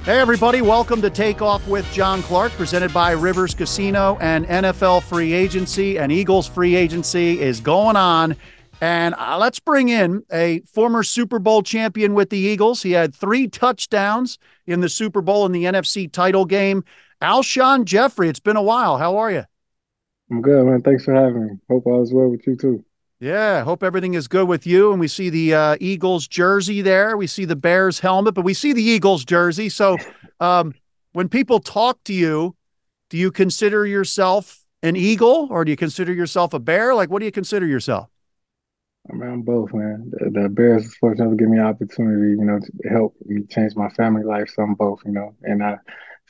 Hey, everybody. Welcome to Takeoff with John Clark, presented by Rivers Casino and NFL Free Agency. And Eagles Free Agency is going on. And let's bring in a former Super Bowl champion with the Eagles. He had 3 touchdowns in the Super Bowl in the NFC title game. Alshon Jeffery, it's been a while. How are you? I'm good, man. Thanks for having me. Hope all is well with you too. Yeah, hope everything is good with you. And we see the Eagles jersey there. We see the Bears helmet, but we see the Eagles jersey. So when people talk to you, do you consider yourself an Eagle or do you consider yourself a Bear? Like, what do you consider yourself? I mean, I'm both, man. The Bears is fortunate to give me an opportunity, to help me change my family life. So I'm both. And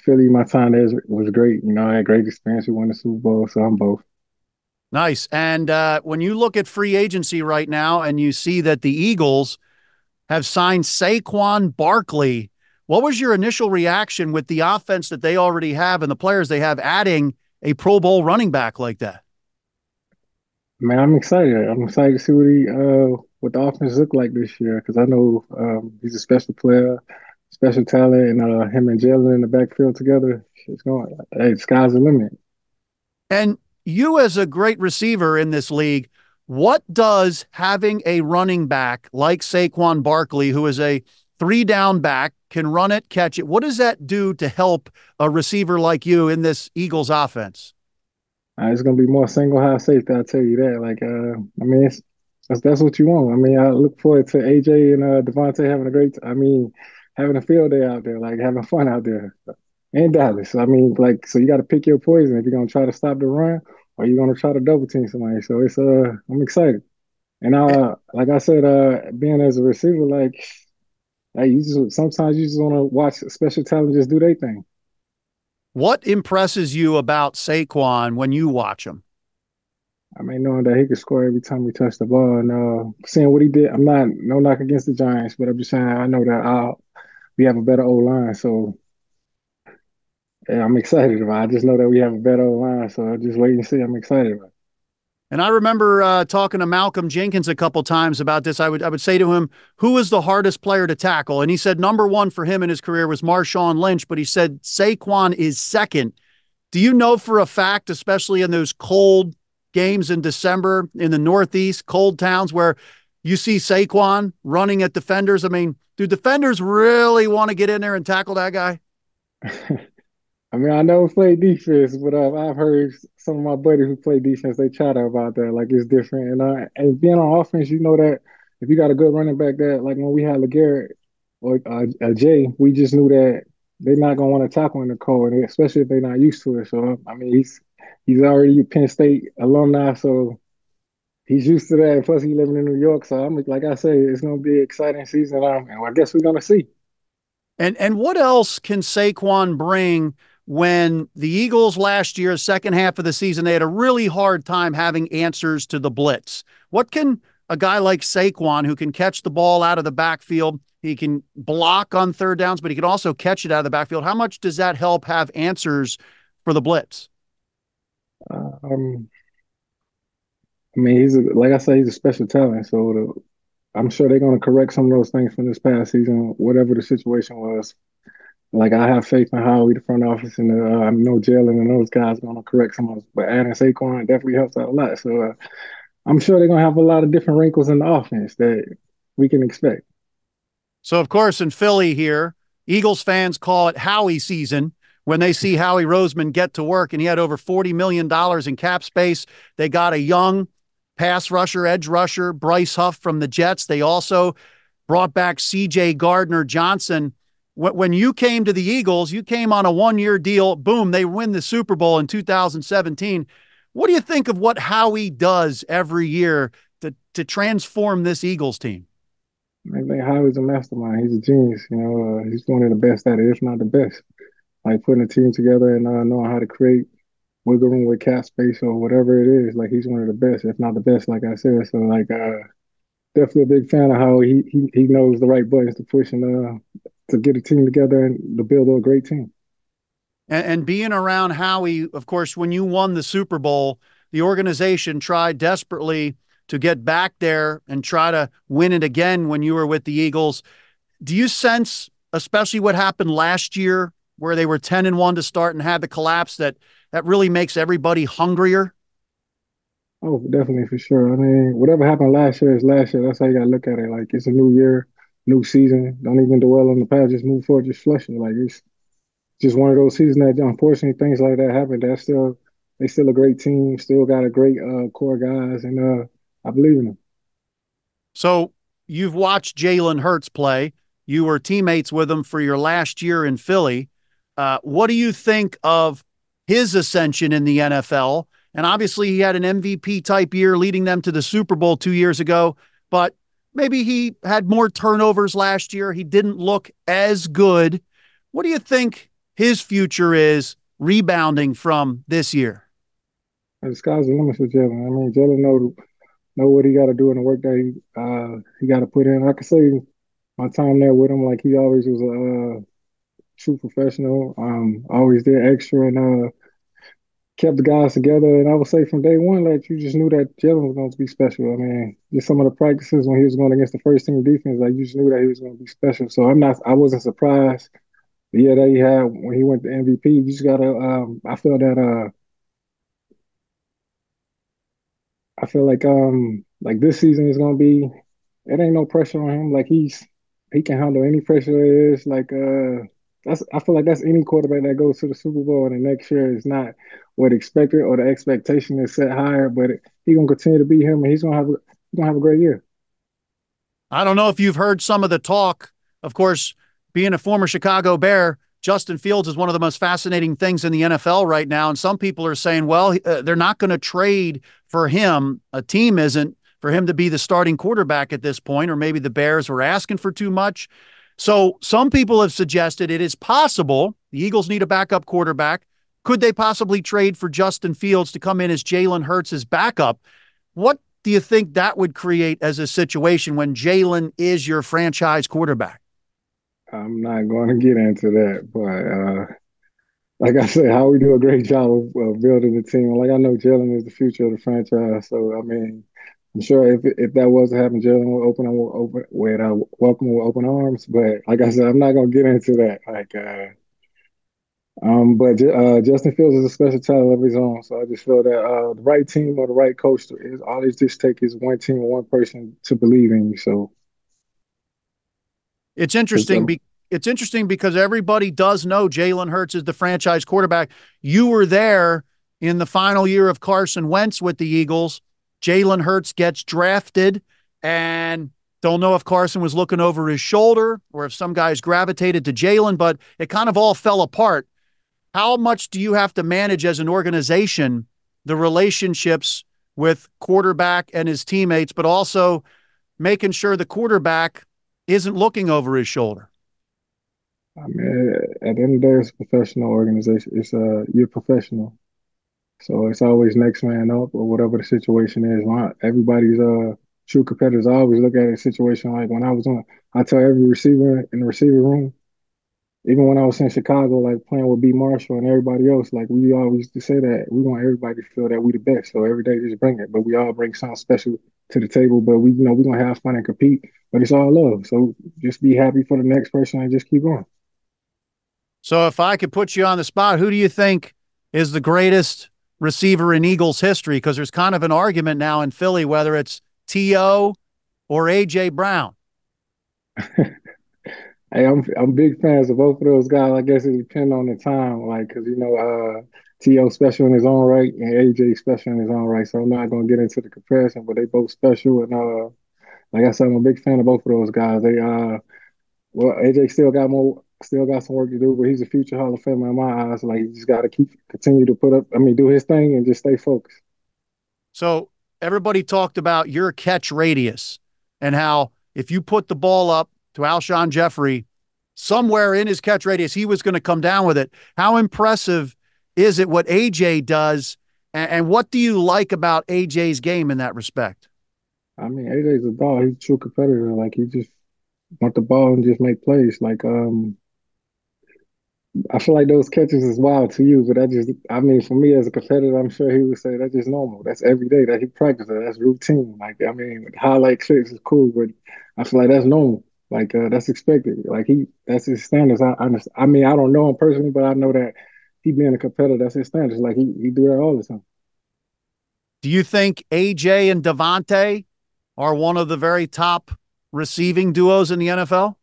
Philly, my time there was great. I had great experience. We won the Super Bowl, so I'm both. Nice. And when you look at free agency right now and you see that the Eagles have signed Saquon Barkley, what was your initial reaction with the offense that they already have and the players they have adding a Pro Bowl running back like that? Man, I'm excited. I'm excited to see what the offense look like this year because I know he's a special player, special talent, and him and Jalen in the backfield together, it's going. Hey, sky's the limit. And you, as a great receiver in this league, what does having a running back like Saquon Barkley, who is a 3 down back, can run it, catch it, what does that do to help a receiver like you in this Eagles offense? It's gonna be more single high safety. I'll tell you that. I mean, that's what you want. I mean, I look forward to AJ and Devontae having a having a field day out there, like having fun out there in Dallas. I mean, so you got to pick your poison if you're gonna try to stop the run or you're gonna try to double team somebody. So I'm excited. And like I said, being as a receiver, you just sometimes you just want to watch special talent just do their thing. What impresses you about Saquon when you watch him? I mean, knowing that he could score every time he touched the ball and seeing what he did, I'm not no knock against the Giants, but I'm just saying I know that we have a better O line, so yeah, I'm excited about it. I just know that we have a better O line, so I just wait and see. I'm excited about it. And I remember talking to Malcolm Jenkins a couple times about this. I would say to him, "Who was the hardest player to tackle?" And he said number one for him in his career was Marshawn Lynch, but he said Saquon is second. Do you know for a fact, especially in those cold games in December in the Northeast, cold towns where you see Saquon running at defenders? I mean, do defenders really want to get in there and tackle that guy? I mean, I never played defense, but I've heard some of my buddies who play defense, they chatter about that, like it's different. And being on offense, you know that if you got a good running back, that like when we had LeGarrette or Jay, we just knew that they're not gonna want to tackle in the cold, and especially if they're not used to it. So I mean, he's already a Penn State alumni, so he's used to that. Plus, he's living in New York, so I'm like I say, it's gonna be an exciting season, and I guess we're gonna see. And what else can Saquon bring when the Eagles last year, second half of the season, they had a really hard time having answers to the blitz? What can a guy like Saquon, who can catch the ball out of the backfield, he can block on 3rd downs, but he can also catch it out of the backfield. How much does that help have answers for the blitz? Uh, um, I mean, like I said, he's a special talent. So I'm sure they're going to correct some of those things from this past season, whatever the situation was. Like I have faith in Howie, the front office, and I know Jalen and those guys are going to correct some of those. But adding Saquon definitely helps out a lot. So I'm sure they're going to have a lot of different wrinkles in the offense that we can expect. So, of course, in Philly here, Eagles fans call it Howie season when they see Howie Roseman get to work, and he had over $40 million in cap space. They got a young pass rusher, edge rusher, Bryce Huff from the Jets. They also brought back CJ Gardner Johnson. When you came to the Eagles, you came on a 1-year deal. Boom, they win the Super Bowl in 2017. What do you think of what Howie does every year to transform this Eagles team? I think Howie's a mastermind. He's a genius. He's one of the best at it, if not the best. Like putting a team together and knowing how to create wiggle room with cap space or whatever it is. Like he's one of the best, if not the best, like I said. So definitely a big fan of how he knows the right buttons to push and to get a team together and to build a great team. And being around Howie, of course, when you won the Super Bowl, the organization tried desperately to get back there and try to win it again when you were with the Eagles. Do you sense especially what happened last year where they were 10-1 to start and had the collapse, that really makes everybody hungrier? Oh, definitely for sure. I mean, whatever happened last year is last year. That's how you gotta look at it. Like it's a new year, new season. Don't even dwell on the past. Just move forward. Just flush it. Like it's just one of those seasons that unfortunately things like that happen. That's still they still a great team. Still got a great core guys, and I believe in them. So you've watched Jalen Hurts play. You were teammates with him for your last year in Philly. What do you think of his ascension in the NFL? And obviously, he had an MVP type year leading them to the Super Bowl 2 years ago, but maybe he had more turnovers last year. He didn't look as good. What do you think his future is rebounding from this year? And the sky's the limit for Jalen. I mean, Jalen know what he got to do in the work that he got to put in. I could say my time there with him, like he always was a true professional. Always did extra and kept the guys together. And I would say from day one, like you just knew that Jalen was going to be special. I mean, just some of the practices when he was going against the first team defense, like you just knew that he was going to be special. So I wasn't surprised. The year that he had when he went to MVP, you just gotta. I feel that. I feel like this season is gonna be. It ain't no pressure on him. Like he can handle any pressure there is. Like that's I feel like that's any quarterback that goes to the Super Bowl and the next year is not what expected or the expectation is set higher. But he gonna continue to be him and he's gonna have a great year. I don't know if you've heard some of the talk. Of course, being a former Chicago Bear, Justin Fields is one of the most fascinating things in the NFL right now. And some people are saying, well, they're not going to trade for him. A team isn't for him to be the starting quarterback at this point, or maybe the Bears were asking for too much. So some people have suggested it is possible the Eagles need a backup quarterback. Could they possibly trade for Justin Fields to come in as Jalen Hurts' backup? What do you think that would create as a situation when Jalen is your franchise quarterback? I'm not going to get into that, but like I said, how we do a great job of building the team. Like I know Jalen is the future of the franchise, so I mean, I'm sure if that was to happen, Jalen will open with welcome with open arms. But like I said, I'm not going to get into that. But Justin Fields is a special talent of his own, so I just feel that the right team or the right coach is all it just take is one team, one person to believe in you. So It's it's interesting. It's interesting because everybody does know Jalen Hurts is the franchise quarterback. You were there in the final year of Carson Wentz with the Eagles. Jalen Hurts gets drafted, and don't know if Carson was looking over his shoulder or if some guys gravitated to Jalen, but it kind of all fell apart. How much do you have to manage as an organization the relationships with quarterback and his teammates, but also making sure the quarterback isn't looking over his shoulder? I mean, at the end of the day, it's a professional organization. It's you're professional, so it's always next man up or whatever the situation is. Everybody's true competitors. I always look at a situation like when I was on. I tell every receiver in the receiver room, even when I was in Chicago, like playing with B Marshall and everybody else, like we always used to say that we want everybody to feel that we the best. So every day just bring it, but we all bring something special to the table. But we're gonna have fun and compete. But it's all love. So just be happy for the next person and just keep going. So if I could put you on the spot, who do you think is the greatest receiver in Eagles history? Because there's kind of an argument now in Philly whether it's T.O. or A.J. Brown. Hey, I'm big fans of both of those guys. I guess it depends on the time, like because T.O. special in his own right and AJ special in his own right. So I'm not gonna get into the comparison, but they both special. And like I said, I'm a big fan of both of those guys. Well, AJ still got some work to do, but he's a future Hall of Famer in my eyes. Like he just got to continue to do his thing and just stay focused. So everybody talked about your catch radius and how if you put the ball up to Alshon Jeffery, somewhere in his catch radius, he was going to come down with it. How impressive is it what AJ does? And what do you like about AJ's game in that respect? I mean, AJ's a dog. He's a true competitor. Like he just want the ball and just make plays. I feel like those catches is wild to you, but I mean, for me as a competitor, I'm sure he would say that's just normal. That's every day that he practices. That's routine. Like, I mean, highlight clips is cool, but I feel like that's normal. That's expected. That's his standards. I understand. I mean, I don't know him personally, but I know that he being a competitor, that's his standards. Like he do that all the time. Do you think AJ and Devontae are one of the very top receiving duos in the NFL?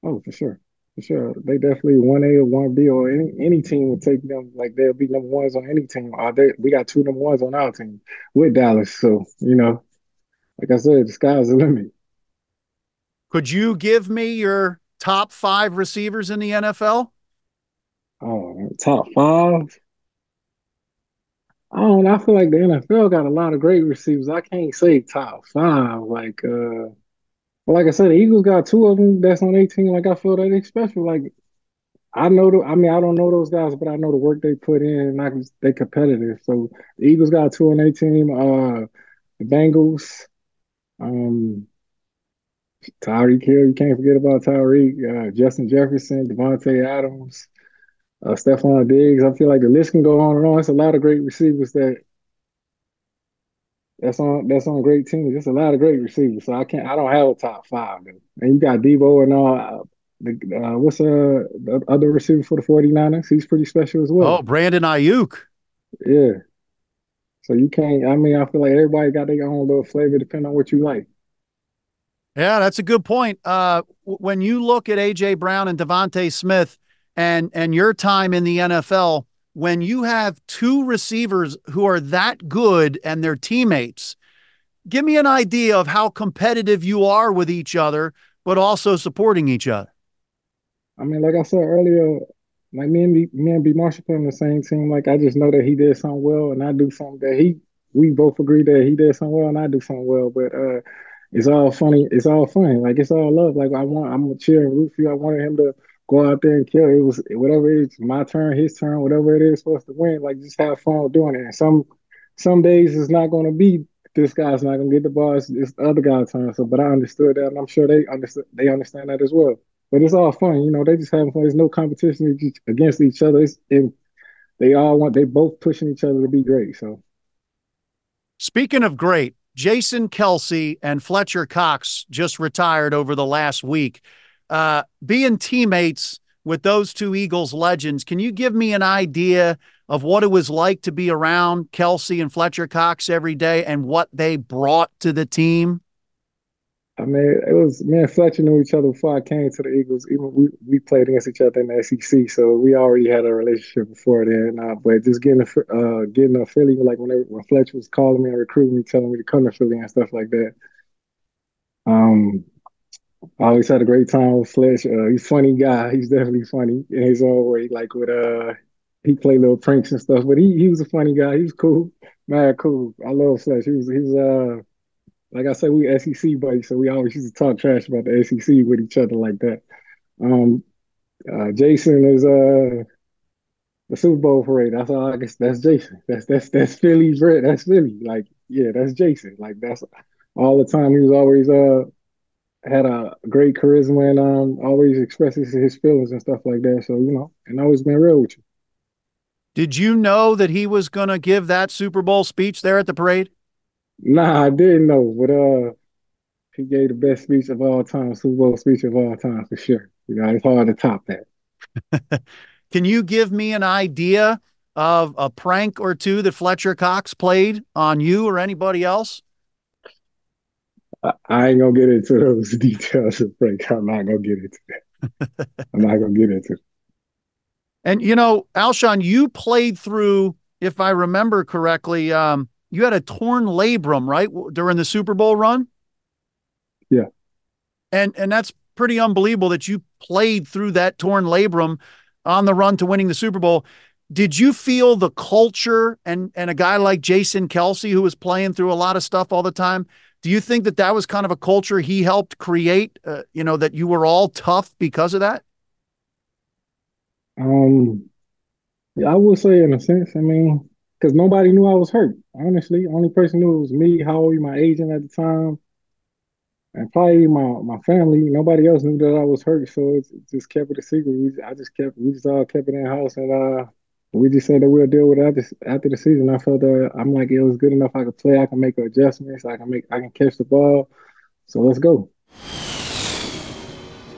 Oh, for sure. For sure. They definitely 1A or 1B or any team would take them. Like they'll be number ones on any team. We got two number ones on our team with Dallas. So, like I said, the sky's the limit. Could you give me your top five receivers in the NFL? Oh, top five. I don't know. I feel like the NFL got a lot of great receivers. I can't say top five. Like I said, the Eagles got two of them that's on 18. Like I feel that they special. Like I mean, I don't know those guys, but I know the work they put in, and they competitive. So the Eagles got two on their team. The Bengals, um, Tyreek Hill, you can't forget about Tyreek. Justin Jefferson, Devontae Adams, Stephon Diggs. I feel like the list can go on and on. It's a lot of great receivers that's on great teams. There's a lot of great receivers. So I don't have a top five though. And you got Debo and all. What's the other receiver for the 49ers? He's pretty special as well. Oh, Brandon Ayuk. Yeah. So you can't. I mean, I feel like everybody got their own little flavor depending on what you like. Yeah, that's a good point. When you look at AJ Brown and Devontae Smith and your time in the NFL, when you have two receivers who are that good and their teammates, give me an idea of how competitive you are with each other, but also supporting each other. I mean, like I said earlier, like me and B Marshall play on the same team. Like I just know that he did something well, and I do something that we both agree that he did something well, and I do something well. But it's all funny. It's all funny. Like it's all love. Like I'm gonna cheer and root for you. I wanted him to go out there and kill. It was whatever it is, my turn, his turn, whatever it is, supposed to win. Like just have fun doing it. And some days it's not gonna be this guy's not gonna get the ball. It's the other guy's turn. So, but I understood that, and I'm sure they understood. They understand that as well. But it's all fun, they just having fun. There's no competition against each other. And they both pushing each other to be great. So Speaking of great, Jason Kelce and Fletcher Cox just retired over the last week. Being teammates with those two Eagles legends, can you give me an idea of what it was like to be around Kelce and Fletcher Cox every day and what they brought to the team? I mean, it was me and Fletcher knew each other before I came to the Eagles. Even we played against each other in the SEC, so we already had a relationship before then. But just getting a Philly, like when Fletcher was calling me and recruiting me, telling me to come to Philly and stuff like that. Um, I always had a great time with Fletch. He's a funny guy. He's definitely funny in his own way. He played little pranks and stuff, but he was a funny guy. He was cool, mad cool. I love Fletch. He was like I said, we SEC buddies, so we always used to talk trash about the SEC with each other like that. Um, Jason is the Super Bowl parade. That's all I guess. That's Jason. That's Philly's red. That's Philly. Like yeah, that's Jason. Like that's all the time. He was always had a great charisma and always expresses his feelings and stuff like that. So and always been real with you. Did you know that he was going to give that Super Bowl speech there at the parade? Nah, I didn't know, but he gave the best speech of all time, Super Bowl speech of all time for sure. It's hard to top that. Can you give me an idea of a prank or two that Fletcher Cox played on you or anybody else? I ain't gonna get into those details, Frank. I'm not gonna get into that. I'm not gonna get into it. And Alshon, you played through, if I remember correctly, you had a torn labrum, right, during the Super Bowl run, Yeah. and that's pretty unbelievable that you played through that torn labrum on the run to winning the Super Bowl. Did you feel the culture and a guy like Jason Kelce, who was playing through a lot of stuff all the time? Do you think that was kind of a culture he helped create? That you were all tough because of that? Um, yeah, I would say in a sense, I mean, because nobody knew I was hurt. Honestly, only person knew it was me, Howie, my agent at the time, and probably my family. Nobody else knew that I was hurt, so it just kept it a secret. We just all kept it in house, and we just said that we'll deal with it after the season. I felt that I'm like it was good enough. I could play. I can make adjustments. I can catch the ball. So let's go.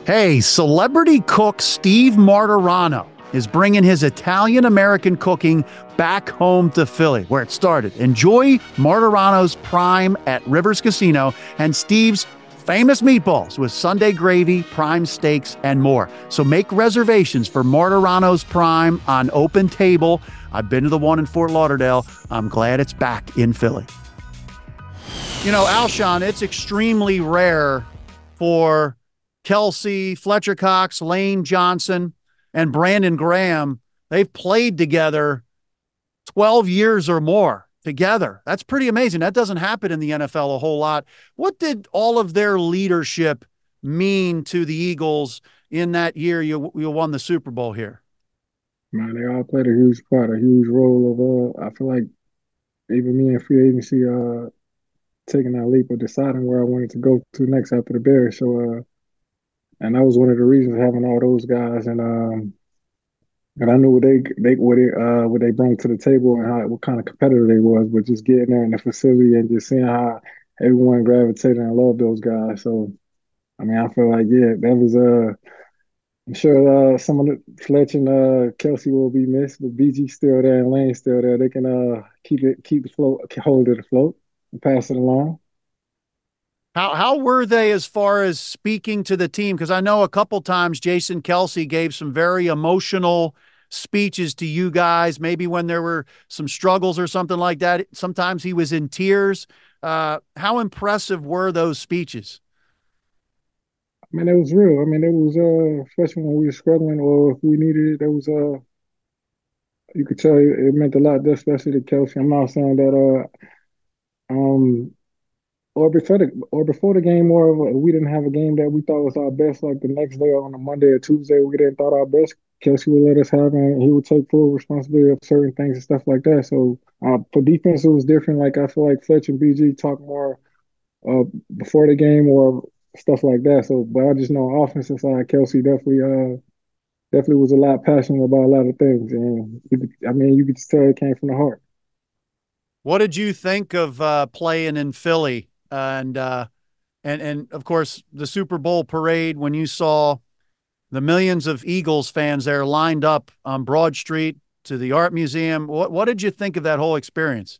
Hey, celebrity cook Steve Martirano is bringing his Italian-American cooking back home to Philly, where it started. Enjoy Martirano's Prime at Rivers Casino and Steve's famous meatballs with Sunday gravy, prime steaks, and more. So make reservations for Martirano's Prime on Open Table. I've been to the one in Fort Lauderdale. I'm glad it's back in Philly. You know, Alshon, it's extremely rare for Kelce, Fletcher Cox, Lane Johnson, and Brandon Graham. They've played together 12 years or more together. That's pretty amazing. That doesn't happen in the NFL a whole lot. What did all of their leadership mean to the Eagles in that year you won the Super Bowl here? Man, they all played a huge part, a huge role of I feel like even me and free agency taking that leap of deciding where I wanted to go to next after the Bears. And that was one of the reasons having all those guys and I knew what they bring to the table and what kind of competitor they was, but just getting there in the facility and just seeing how everyone gravitated and loved those guys. So I mean, I feel like that was I'm sure some of the Fletch and Kelce will be missed, but BG's still there and Lane's still there. They can keep the float, hold it afloat, and pass it along. How were they as far as speaking to the team? Because I know a couple times Jason Kelce gave some very emotional speeches to you guys, maybe when there were some struggles or something like that. Sometimes he was in tears. How impressive were those speeches? I mean, it was real. I mean, it was especially when we were struggling or if we needed it, it was you could tell it meant a lot, especially to Kelce. I'm not saying that um or before the game, we didn't have a game that we thought was our best. Like the next day on a Monday or Tuesday, we didn't thought our best. Kelce would let us have, and he would take full responsibility of certain things and stuff like that. So for defense, it was different. Like I feel like Fletch and BG talk more uh, before the game or stuff like that. So, but I just know offensive side, Kelce definitely was a lot passionate about a lot of things, and you could just tell it came from the heart. What did you think of playing in Philly and of course the Super Bowl parade when you saw the millions of Eagles fans there lined up on Broad Street to the art museum? What did you think of that whole experience?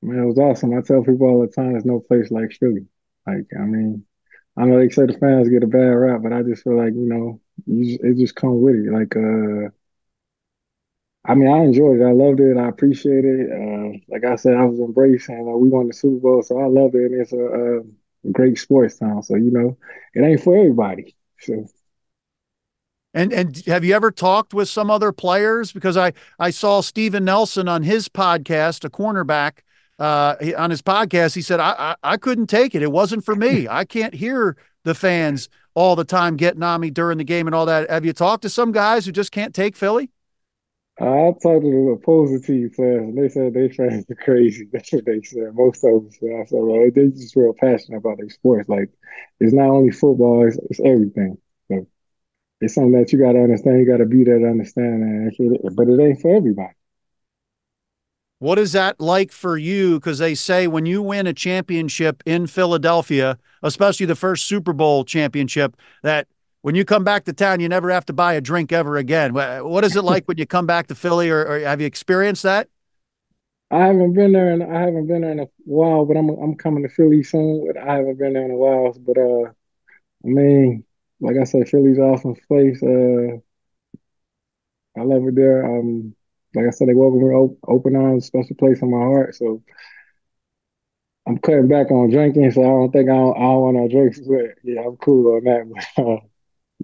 Man, it was awesome. I tell people all the time, there's no place like Philly. I know they say the fans get a bad rap, but I just feel like it just come with it. I enjoyed it. I loved it. I appreciate it. Like I said, I was embracing. We won the Super Bowl, so I love it. And it's a great sports town. So it ain't for everybody. So And have you ever talked with some other players? Because I saw Steven Nelson on his podcast, a cornerback, on his podcast. He said I couldn't take it. It wasn't for me. I can't hear the fans all the time getting on me during the game and all that. Have you talked to some guys who just can't take Philly? I talked to the opposing team players, and they said they fans are crazy. That's what they said. Most of them said. I said, well, they just real passionate about their sports. Like it's not only football; it's everything. So it's something that you got to understand. You got to be there to understand, but it ain't for everybody. What is that like for you? Because they say when you win a championship in Philadelphia, especially the first Super Bowl championship, that when you come back to town, you never have to buy a drink ever again. What is it like when you come back to Philly, or have you experienced that? I haven't been there in a while, but I'm coming to Philly soon. But I haven't been there in a while. But I mean, like I said, Philly's an awesome place. I love it there. Like I said, they welcome me open arms, special place in my heart. So I'm cutting back on drinking, so I don't want no drinks. But yeah, I'm cool on that.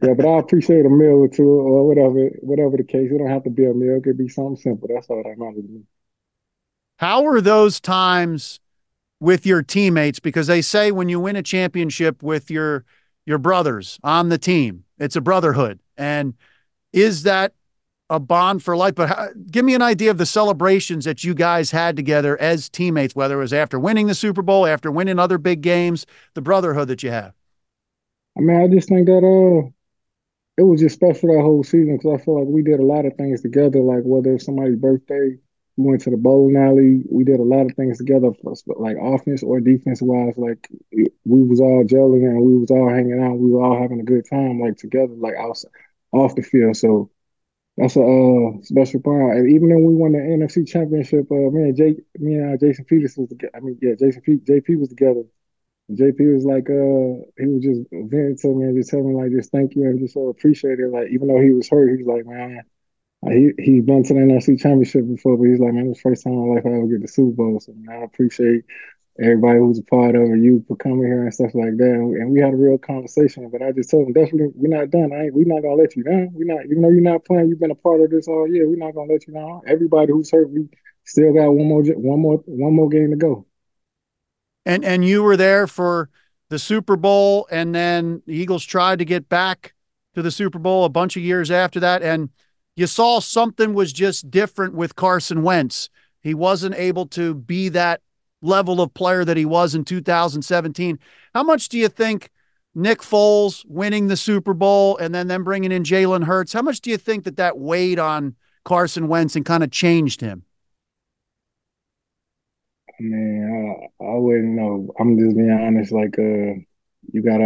Yeah, but I appreciate a meal or two or whatever the case. It don't have to be a meal. It could be something simple. That's all that matters to me. How are those times with your teammates? Because they say when you win a championship with your brothers on the team, it's a brotherhood. And is that a bond for life? But give me an idea of the celebrations that you guys had together as teammates, whether it was after winning the Super Bowl, after winning other big games, the brotherhood that you have. I mean, I just think that it was just special that whole season because I feel like we did a lot of things together. Like whether it's somebody's birthday, We went to the bowling alley. We did a lot of things together, like offense or defense wise. Like we was all gelling and we was all hanging out. We were all having a good time, like together, like outside, off the field. So that's a special part. And even though we won the NFC Championship, me and Jason Peters was together. I mean, yeah, JP was together. JP was like, he was just venting to me and just telling me like, just thank you and just so appreciate it. Like, even though he was hurt, he was like, man, he's been to the NFC Championship before, but he's like, man, it's the first time in my life I ever get the Super Bowl. So man, I appreciate everybody who's a part of it, you for coming here and stuff like that. And we had a real conversation. But I just told him, definitely, we're not done. We're not gonna let you down. We're not, even though you're not playing, you've been a part of this all year. We're not gonna let you down. Everybody who's hurt, we still got one more game to go. And you were there for the Super Bowl, and then the Eagles tried to get back to the Super Bowl a bunch of years after that, and you saw something was just different with Carson Wentz. He wasn't able to be that level of player that he was in 2017. How much do you think Nick Foles winning the Super Bowl and then them bringing in Jalen Hurts, how much do you think that that weighed on Carson Wentz and kind of changed him? Man, I wouldn't know. I'm just being honest. Like, you gotta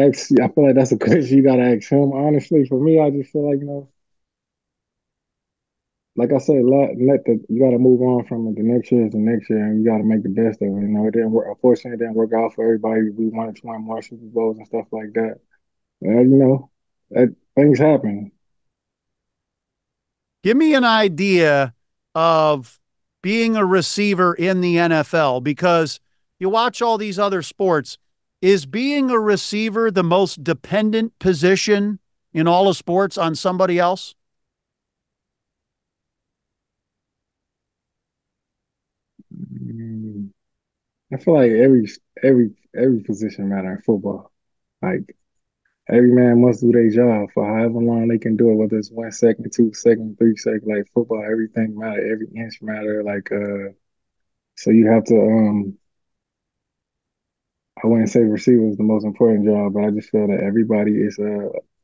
ask. I feel like that's a question you gotta ask him. Honestly, for me, I just feel like like I said, you gotta move on from it. The next year is the next year, and you gotta make the best of it. It didn't work. Unfortunately, it didn't work out for everybody. We wanted to win more Super Bowls and stuff like that. That things happen. Give me an idea of being a receiver in the NFL because you watch all these other sports. Is being a receiver the most dependent position in all of sports on somebody else? Mm, I feel like every position matter in football. Like every man must do their job for however long they can do it, whether it's 1 second, 2 seconds, 3 seconds, like football, everything matter, every inch matter. So you have to I wouldn't say receiver is the most important job, but I just feel that everybody is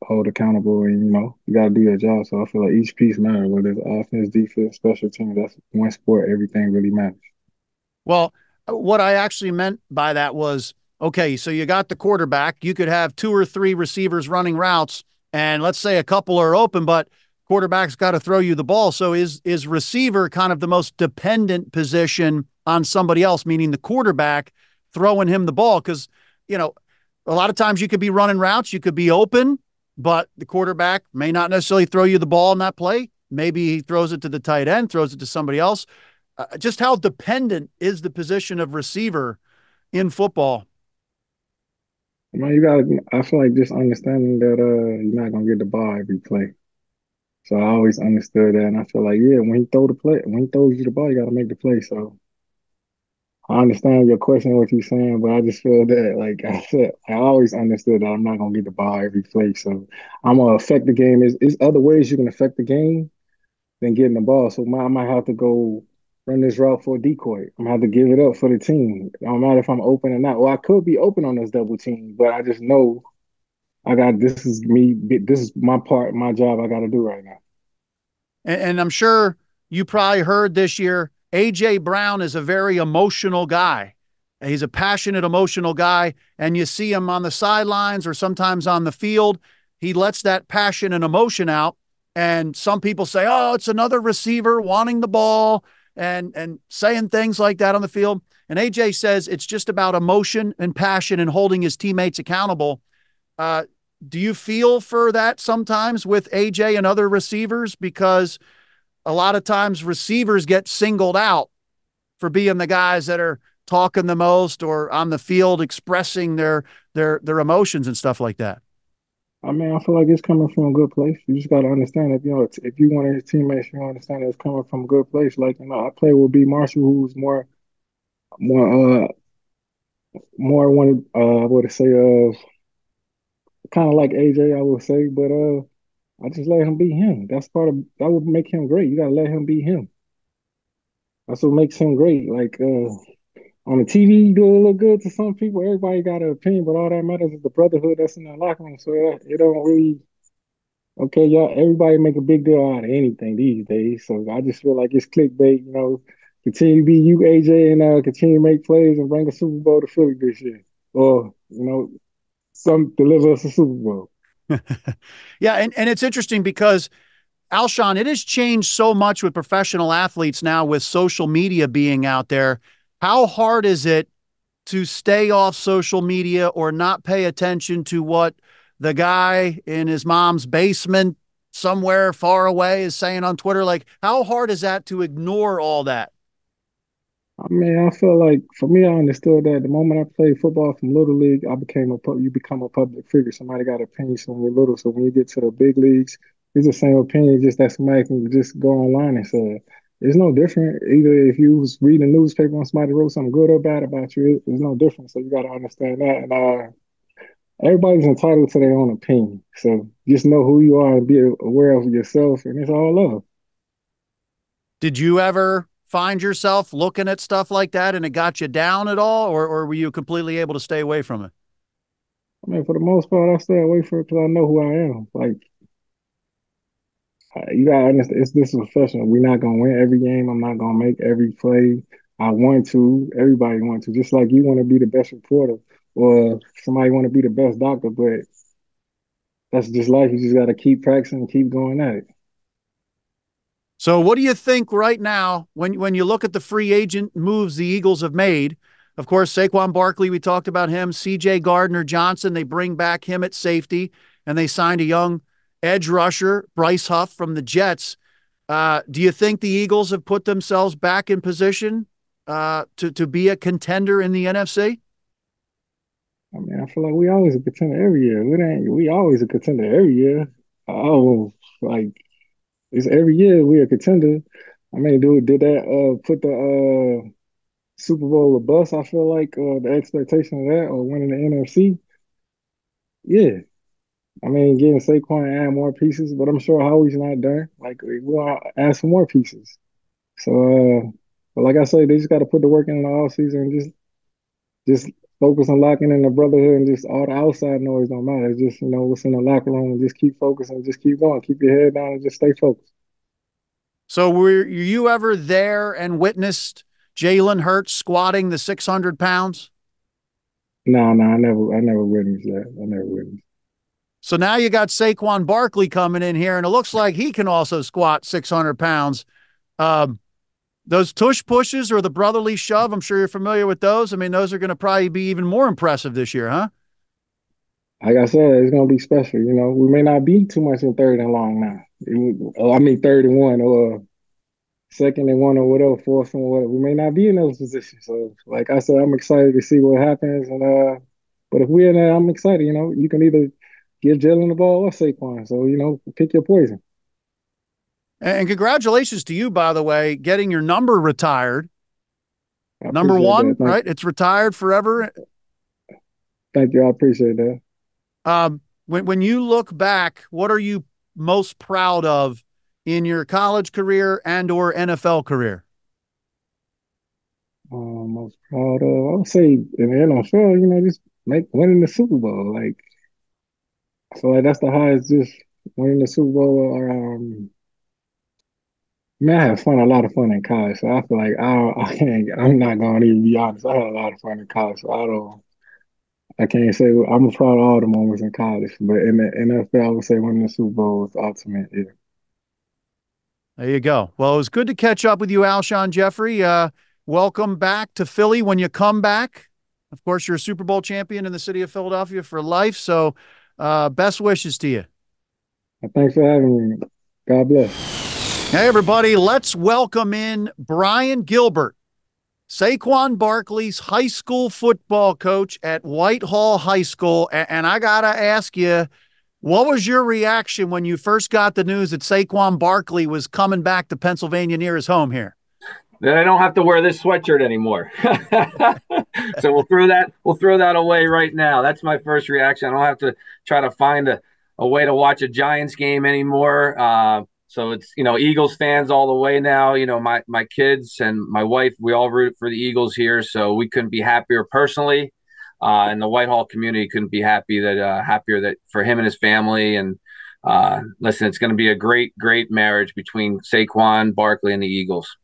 hold accountable and you gotta do your job. So I feel like each piece matters, whether it's offense, defense, special teams, that's one sport, everything really matters. Well, what I actually meant by that was okay, so you got the quarterback. You could have two or three receivers running routes, and let's say a couple are open, but quarterback's got to throw you the ball. So is receiver kind of the most dependent position on somebody else, meaning the quarterback throwing him the ball? Because, you know, a lot of times you could be running routes, you could be open, but the quarterback may not necessarily throw you the ball in that play. Maybe he throws it to the tight end, throws it to somebody else. Just how dependent is the position of receiver in football? You gotta, I feel like just understanding that you're not gonna get the ball every play. So I always understood that, and I feel like when he throws you the ball, you gotta make the play. So I understand your question, what you're saying, but I just feel that, like I said, I always understood that I'm not gonna get the ball every play. So I'm gonna affect the game. Is other ways you can affect the game than getting the ball. So I might have to go run this route for a decoy. I'm gonna have to give it up for the team. It don't matter if I'm open or not. Well, I could be open on this double team, but I just know this is me. This is my part, my job. I got to do right now. And I'm sure you probably heard this year, AJ Brown is a very emotional guy. He's a passionate, emotional guy. And you see him on the sidelines or sometimes on the field. He lets that passion and emotion out. And some people say, oh, it's another receiver wanting the ball and saying things like that on the field. And AJ says it's just about emotion and passion and holding his teammates accountable. Uh, do you feel for that sometimes with AJ and other receivers? Because a lot of times receivers get singled out for being the guys that are talking the most or on the field expressing their emotions and stuff like that. I mean, I feel like it's coming from a good place. You just got to understand if you want his teammates, you understand it's coming from a good place. Like I play with B Marshall, who's more more one I would say kind of like AJ, I would say, but I just let him be him. That's part of that would make him great. You gotta let him be him. That's what makes him great. Like on the TV, you do look good to some people. Everybody got an opinion, but all that matters is the brotherhood that's in the locker room. So it don't really Okay, y'all, everybody make a big deal out of anything these days. So I just feel like it's clickbait, continue to be you, AJ, and continue to make plays and bring a Super Bowl to Philly this year. Or, some deliver us a Super Bowl. Yeah, and it's interesting because Alshon, it has changed so much with professional athletes now with social media being out there. How hard is it to stay off social media or not pay attention to what the guy in his mom's basement somewhere far away is saying on Twitter? Like, how hard is that to ignore all that? I mean, I feel like for me, I understood that the moment I played football from little league, you become a public figure. Somebody got opinions when you're little, so when you get to the big leagues, it's the same opinion, just that somebody can just go online and say it. It's no different. Either if you was reading a newspaper and somebody wrote something good or bad about you, it's no different. So you got to understand that. And everybody's entitled to their own opinion. So just know who you are and be aware of yourself, and it's all love. Did you ever find yourself looking at stuff like that and it got you down at all, or were you completely able to stay away from it? I mean, for the most part, I stay away from it because I know who I am. Like, you gotta understand, this is professional. We're not gonna win every game. I'm not gonna make every play. I want to. Everybody wants to. Just like you want to be the best reporter, or somebody want to be the best doctor. But that's just life. You just gotta keep practicing and keep going at it. So, what do you think right now when you look at the free agent moves the Eagles have made? Of course, Saquon Barkley, we talked about him. C.J. Gardner Johnson, they bring back him at safety, and they signed a young edge rusher, Bryce Huff from the Jets. Do you think the Eagles have put themselves back in position to be a contender in the NFC? I mean, I feel like we always a contender every year. We always a contender every year. Oh, like it's every year we a contender. I mean, dude, did that put the Super Bowl a bust? I feel like the expectation of that or winning the NFC. Yeah, I mean, getting Saquon and add more pieces, but I'm sure Howie's not done. Like we'll add some more pieces. So, but like I say, they just got to put the work in the off season and just focus on locking in the brotherhood and just all the outside noise don't matter. It's just what's in the locker room and just keep focusing, just keep going, keep your head down, and just stay focused. So, were you ever there and witnessed Jalen Hurts squatting the 600 pounds? Nah, I never witnessed that. I never witnessed. So now you got Saquon Barkley coming in here, and it looks like he can also squat 600 pounds. Um, those tush pushes or the brotherly shove, I'm sure you're familiar with those. I mean, those are going to probably be even more impressive this year, huh? Like I said, it's gonna be special. We may not be too much in third and long now. I mean, third and one or second and one or whatever, fourth and whatever. We may not be in those positions. So, like I said, I'm excited to see what happens. And but if we're in there, I'm excited. You can either give Jalen the ball or Saquon. So pick your poison. And congratulations to you, by the way, getting your number retired. I Number appreciate that. one, right? It's retired forever. Thank you. I appreciate that. When you look back, what are you most proud of in your college career and or NFL career? Most proud of, I would say in the NFL, just make winning the Super Bowl. Like, I feel like that's the highest, just winning the Super Bowl. Man, I had a lot of fun in college. So I feel like I can't, I'm not going to even be honest. I had a lot of fun in college. So I can't say I'm proud of all the moments in college, but in the NFL, I would say winning the Super Bowl was the ultimate. Yeah. There you go. Well, it was good to catch up with you, Alshon Jeffery. Welcome back to Philly when you come back. Of course, you're a Super Bowl champion in the city of Philadelphia for life. So, best wishes to you. Thanks for having me. God bless. Hey, everybody, let's welcome in Brian Gilbert, Saquon Barkley's high school football coach at Whitehall High School. And I got to ask you, what was your reaction when you first got the news that Saquon Barkley was coming back to Pennsylvania near his home here? Then I don't have to wear this sweatshirt anymore. So we'll throw that away right now. That's my first reaction. I don't have to try to find a way to watch a Giants game anymore. So it's Eagles fans all the way now. My kids and my wife, we all root for the Eagles here, so we couldn't be happier personally. And the Whitehall community couldn't be happier that for him and his family. And Listen, it's going to be a great, great marriage between Saquon Barkley and the Eagles.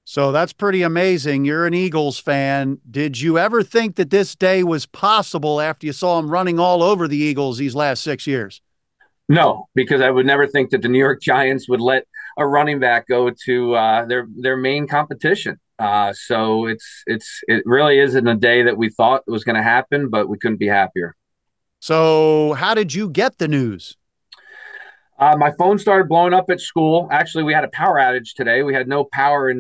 So that's pretty amazing. You're an Eagles fan. Did you ever think that this day was possible after you saw him running all over the Eagles these last 6 years? No, because I would never think that the New York Giants would let a running back go to their main competition. So it really isn't a day that we thought was going to happen, but we couldn't be happier. So how did you get the news? My phone started blowing up at school. Actually, we had a power outage today. We had no power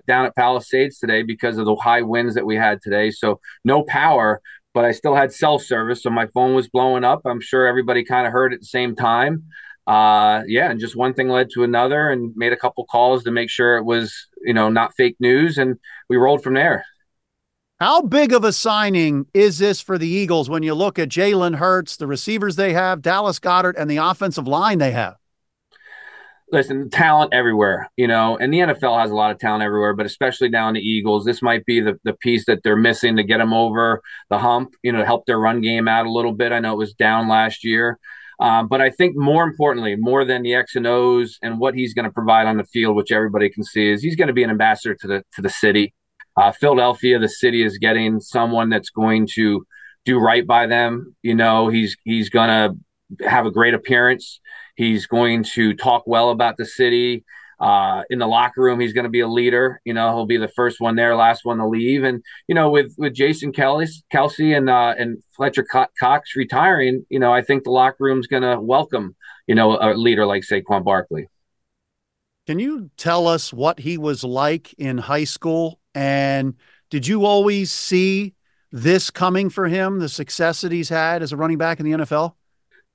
down at Palisades today because of the high winds that we had today. So no power, but I still had cell service. So my phone was blowing up. I'm sure everybody kind of heard at the same time. Yeah, and just one thing led to another, and made a couple calls to make sure it was, not fake news, and we rolled from there. How big of a signing is this for the Eagles when you look at Jalen Hurts, the receivers they have, Dallas Goedert, and the offensive line they have? Listen, talent everywhere, and the NFL has a lot of talent everywhere, but especially down the Eagles. This might be the piece that they're missing to get them over the hump, to help their run game out a little bit. I know it was down last year. But I think more importantly, more than the X and O's and what he's going to provide on the field, which everybody can see, is he's going to be an ambassador to the city. Philadelphia, the city, is getting someone that's going to do right by them. He's going to have a great appearance. He's going to talk well about the city. In the locker room, he's going to be a leader. He'll be the first one there, last one to leave. And with Jason Kelce and Fletcher Cox retiring, I think the locker room's going to welcome a leader like Saquon Barkley. Can you tell us what he was like in high school? And did you always see this coming for him, the success that he's had as a running back in the NFL?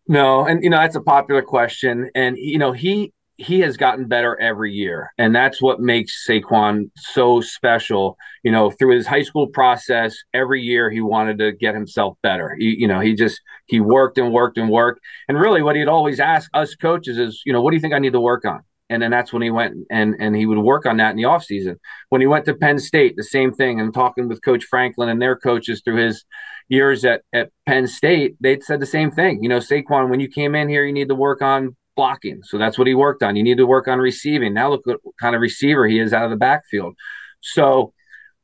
No, and that's a popular question, and he has gotten better every year, and that's what makes Saquon so special. Through his high school process, every year he wanted to get himself better. He worked and worked and worked, and really what he'd always ask us coaches is, what do you think I need to work on? And then that's when he went and he would work on that in the offseason. When he went to Penn State, the same thing. And talking with Coach Franklin and their coaches through his years at Penn State, they'd said the same thing. Saquon, when you came in here, you need to work on blocking. So that's what he worked on. You need to work on receiving. Now look what kind of receiver he is out of the backfield. So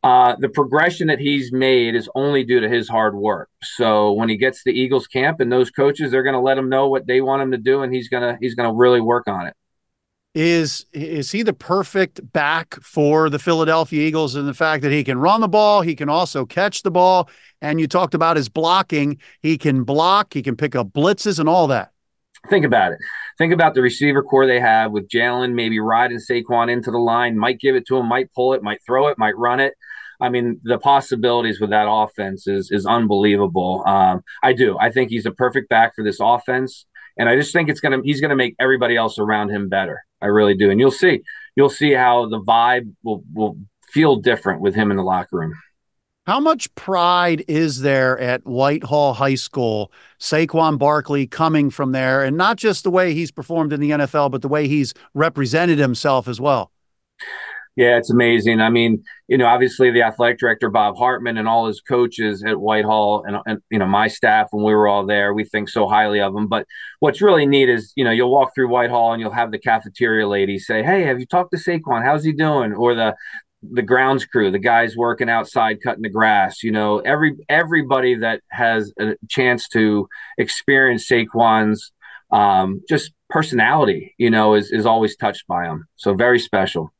the progression that he's made is only due to his hard work. So when he gets to Eagles camp and those coaches, they're going to let him know what they want him to do, and he's gonna really work on it. Is he the perfect back for the Philadelphia Eagles in the fact that he can run the ball, he can also catch the ball, and you talked about his blocking. He can block, he can pick up blitzes and all that. Think about it. Think about the receiver core they have with Jalen, maybe riding Saquon into the line, might give it to him, might pull it, might throw it, might run it. I mean, the possibilities with that offense is unbelievable. I do. I think he's a perfect back for this offense. And I just think he's gonna make everybody else around him better. I really do. And you'll see how the vibe will feel different with him in the locker room. How much pride is there at Whitehall High School, Saquon Barkley coming from there, and not just the way he's performed in the NFL, but the way he's represented himself as well? Yeah, it's amazing. I mean, obviously the athletic director, Bob Hartman, and all his coaches at Whitehall and my staff, when we were all there, we think so highly of them. But what's really neat is, you'll walk through Whitehall and you'll have the cafeteria lady say, "Hey, have you talked to Saquon? How's he doing?" Or the grounds crew, the guys working outside cutting the grass. Everybody that has a chance to experience Saquon's just personality, is always touched by him. So very special.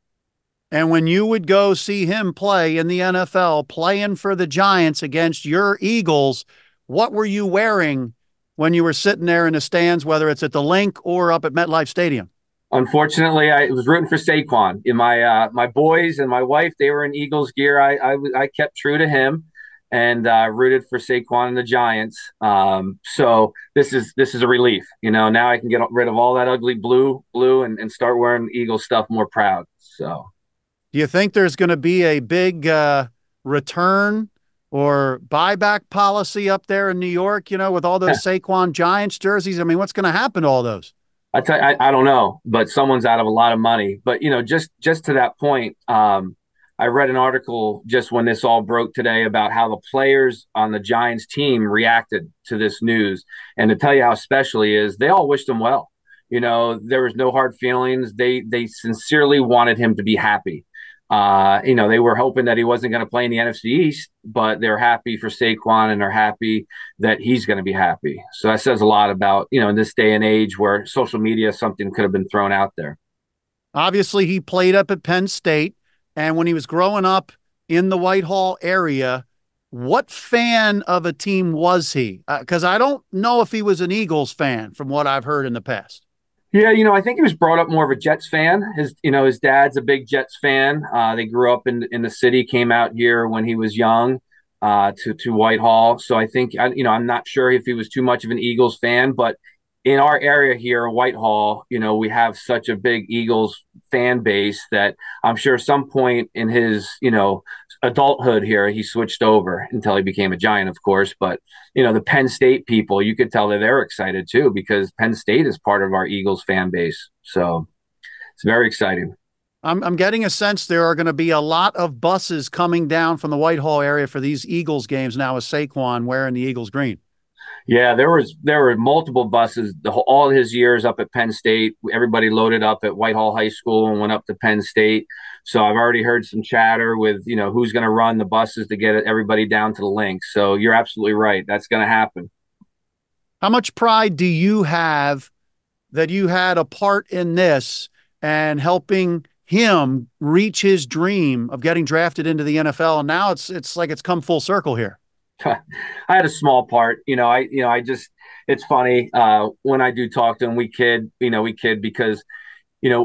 And when you would go see him play in the NFL, playing for the Giants against your Eagles, what were you wearing when you were sitting there in the stands, whether it's at the Link or up at MetLife Stadium? Unfortunately, I was rooting for Saquon. My boys and my wife, they were in Eagles gear. I kept true to him and rooted for Saquon and the Giants. So this is a relief. Now I can get rid of all that ugly blue and start wearing Eagles stuff more proud. So. Do you think there's going to be a big return or buyback policy up there in New York, with all those Saquon Giants jerseys? I mean, what's going to happen to all those? I don't know, but someone's out of a lot of money. But, just to that point, I read an article just when this all broke today about how the players on the Giants team reacted to this news. And to tell you how special he is, they all wished him well. There was no hard feelings. They sincerely wanted him to be happy. They were hoping that he wasn't going to play in the NFC East, but they're happy for Saquon and they're happy that he's going to be happy. So that says a lot about, in this day and age where social media, something could have been thrown out there. Obviously, he played up at Penn State. And when he was growing up in the Whitehall area, what fan of a team was he? Because I don't know if he was an Eagles fan from what I've heard in the past. Yeah, I think he was brought up more of a Jets fan. His dad's a big Jets fan. They grew up in the city, came out here when he was young to Whitehall. So I think, I'm not sure if he was too much of an Eagles fan, but in our area here, Whitehall, we have such a big Eagles fan base that I'm sure some point in his, adulthood here, he switched over until he became a Giant, of course. But, the Penn State people, you could tell that they're excited too, because Penn State is part of our Eagles fan base. So it's very exciting. I'm getting a sense there are going to be a lot of buses coming down from the Whitehall area for these Eagles games now with Saquon wearing the Eagles green. Yeah, there were multiple buses all his years up at Penn State. Everybody loaded up at Whitehall High School and went up to Penn State. So I've already heard some chatter with, who's going to run the buses to get everybody down to the link. So you're absolutely right. That's going to happen. How much pride do you have that you had a part in this and helping him reach his dream of getting drafted into the NFL? And now it's like it's come full circle here. I had a small part, it's funny when I do talk to him, we kid because,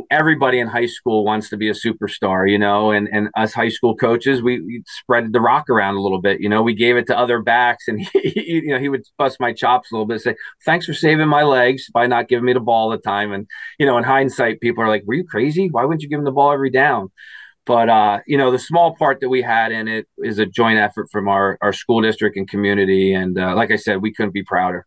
everybody in high school wants to be a superstar, and us high school coaches, we spread the rock around a little bit, we gave it to other backs and he would bust my chops a little bit, say, thanks for saving my legs by not giving me the ball all the time. And, in hindsight, people are like, were you crazy? Why wouldn't you give him the ball every down? But, the small part that we had in it is a joint effort from our school district and community. And like I said, we couldn't be prouder.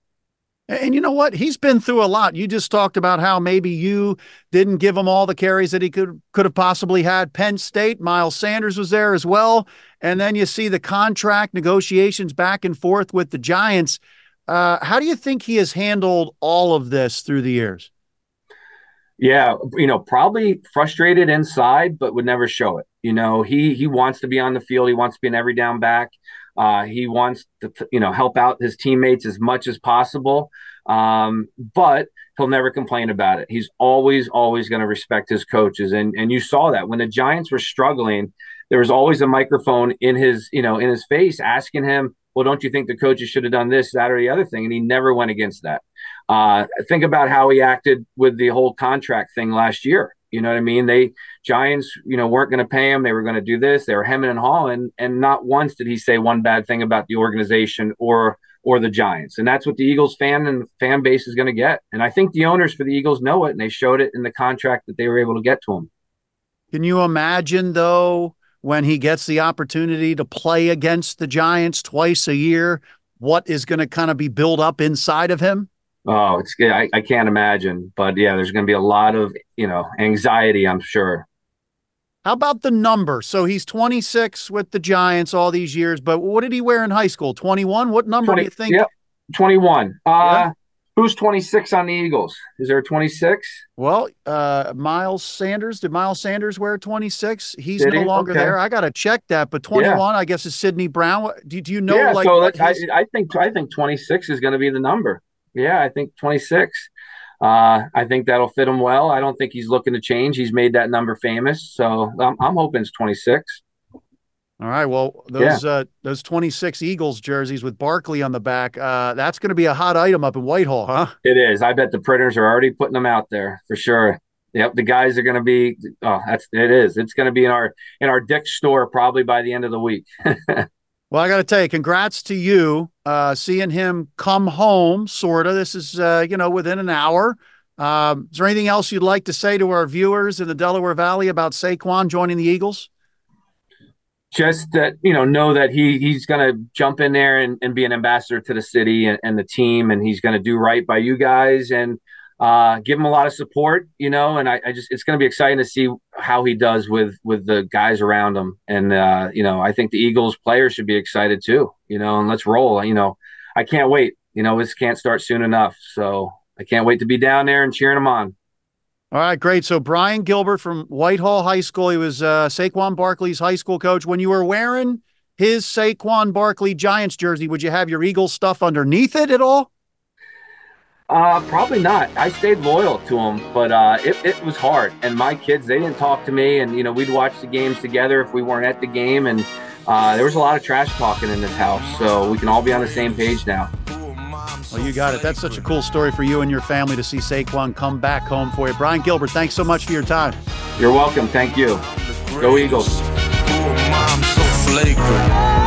And you know what? He's been through a lot. You just talked about how maybe you didn't give him all the carries that he could have possibly had. Penn State, Miles Sanders was there as well. And then you see the contract negotiations back and forth with the Giants. How do you think he has handled all of this through the years? Yeah, probably frustrated inside, but would never show it. He wants to be on the field. He wants to be an every down back. He wants to, help out his teammates as much as possible. But he'll never complain about it. He's always going to respect his coaches. And you saw that when the Giants were struggling, there was always a microphone in his face asking him, well, don't you think the coaches should have done this, that, or the other thing? And he never went against that. Think about how he acted with the whole contract thing last year. You know what I mean? Giants, weren't going to pay him. They were going to do this. They were hemming and hawing. And not once did he say one bad thing about the organization or the Giants. And that's what the Eagles fan base is going to get. And I think the owners for the Eagles know it, and they showed it in the contract that they were able to get to him. Can you imagine, though, when he gets the opportunity to play against the Giants twice a year, what is going to kind of be built up inside of him? Oh, it's good. I can't imagine. But yeah, there's going to be a lot of, anxiety, I'm sure. How about the number? So he's 26 with the Giants all these years, but what did he wear in high school? 21? What number 20, do you think? Yep, 21. Yeah. Who's 26 on the Eagles? Is there a 26? Well, Miles Sanders. Did Miles Sanders wear 26? He's Did no he? longer Okay. there. I got to check that. But 21, I guess, is Sidney Brown. Do you know? Yeah, like, so I think 26 is going to be the number. Yeah, I think 26. I think that'll fit him well. I don't think he's looking to change. He's made that number famous. So I'm hoping it's 26. All right. Well, those 26 Eagles jerseys with Barkley on the back, that's going to be a hot item up in Whitehall, huh? It is. I bet the printers are already putting them out there for sure. Yep, the guys are going to be. Oh, it is. It's going to be in our Dick's store probably by the end of the week. Well, I got to tell you, congrats to you, seeing him come home, sort of. This is, within an hour. Is there anything else you'd like to say to our viewers in the Delaware Valley about Saquon joining the Eagles? Just that, know that he's going to jump in there and be an ambassador to the city and the team, and he's going to do right by you guys. And give him a lot of support, and I just, it's going to be exciting to see how he does with the guys around him. And, I think the Eagles players should be excited too, and let's roll. I can't wait. This can't start soon enough. So I can't wait to be down there and cheering him on. All right, great. So Brian Gilbert from Whitehall High School, he was Saquon Barkley's high school coach. When you were wearing his Saquon Barkley Giants jersey, would you have your Eagles stuff underneath it at all? Probably not. I stayed loyal to him, but it was hard. And my kids, they didn't talk to me, and we'd watch the games together if we weren't at the game. And there was a lot of trash talking in this house, so we can all be on the same page now. Well, you got it. That's such a cool story for you and your family to see Saquon come back home for you. Brian Gilbert, thanks so much for your time. You're welcome. Thank you. Go Eagles. Mom, so flagrant.